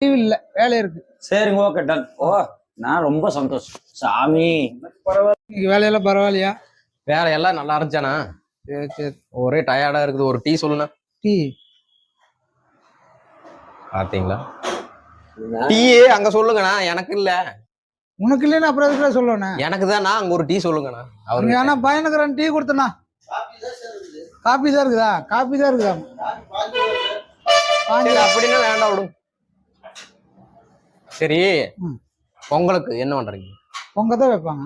Leave இல்ல, வேலை இருக்கு. சரிங்க, ஓகே டன். ஓ, நான் ரொம்ப சந்தோஷம் சாமி. இன்னைக்கு வேலையெல்லாம் பரவாயில்லையா? வேலையெல்லாம் நல்லா இருந்துச்சாண்ணா? சரி சரி. ஒரே டயர்டா இருக்குது. ஒரு டீ சொல்லுண்ணா. டீ பாத்தீங்களா? டீ அங்க சொல்லுங்கண்ணா, எனக்கு இல்ல. உனக்கு இல்லைன்னு அப்புறம் எதுக்குள்ள சொல்லணும்? எனக்கு தான்ண்ணா, அங்க ஒரு டீ சொல்லுங்கண்ணா. அவருக்கு ஆனா பையனுக்கு 2 டீ கொடுத்தனா. காபி தான் இருக்குதா? காபி தான் இருக்குதா? அப்படின்னா வேண்டாம் விடும். சரி, பொங்கலுக்கு என்ன பண்றீங்க? பொங்க தான் வைப்பாங்க.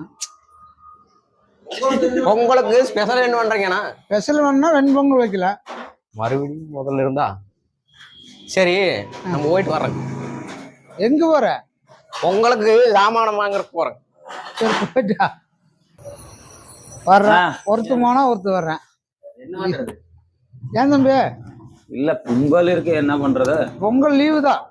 பொங்கலுக்கு ஸ்பெஷல் என்ன பண்றீங்கண்ணா? ஸ்பெஷல் வேணும்னா வெண்பொங்கல் வைக்கல. மறுபடியும் முதல்ல இருந்தா சரி, நம்ம போயிட்டு வர்றோம். எங்க போற? பொங்கலுக்கு சாமானம் வாங்குறதுக்கு போறேன். சரி போயிட்டா வர்றேன். ஒருத்து போனா ஒருத்து வர்றேன். ஏன் தம்பி? இல்ல, பொங்கல் இருக்கு, என்ன பண்றது? பொங்கல் லீவு தான்.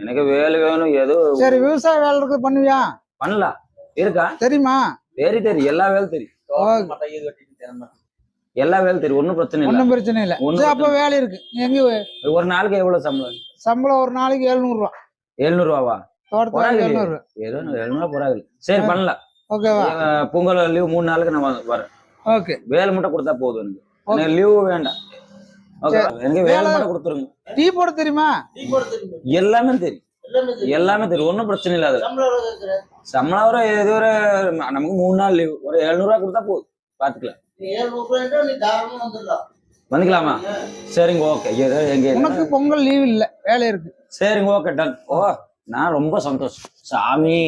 எனக்கு வேலை வேணும் ஏதோ. சரி, விவசாய வேலை இருக்கு, பண்ணுவியா? பண்ணலாம். இருக்கா? தெரியுமா? தெரியும், எல்லா வேலை தெரியும். எல்லா வேலை தெரியும், ஒன்னும் பிரச்சனை இல்லை. ஒன்றும் பிரச்சனை இல்லை. அப்ப வேலை இருக்கு. எங்க ஒரு நாளைக்கு எவ்வளவு சம்பளம்? சம்பளம் ஒரு நாளைக்கு 700 ரூபா. 700 ரூபாவா? தோட்டத்துக்கு 700. ஏதோ 700 போறாங்க. சரி, பண்ணலாம். ஓகேவா? பொங்கல் லீவ் 3 நாளுக்கு நான் வரேன். ஓகே. வேலை மட்டும் கொடுத்தா போதும். எனக்கு லீவு வேண்டாம். ஓகே, எனக்கு வேலை மட்டும் கொடுத்துருங்க. டீ போட தெரியுமா? எல்லாமே தெரியும், எல்லாமே தெரியும், ஒன்றும் பிரச்சனை இல்லை. அதுல சம்பளம் ஒரு ஏதோ ஒரு நமக்கு 3 நாள் லீவு, ஒரு 700 ரூபா கொடுத்தா போதும், பாத்துக்கலாம். வந்துக்கலாமா? சரிங்க, ஓகே. உனக்கு பொங்கல் லீவ் இல்ல, வேலை இருக்கு. சரிங்க, ஓகே டன். ஓ, நான் ரொம்ப சந்தோஷம் சாமி.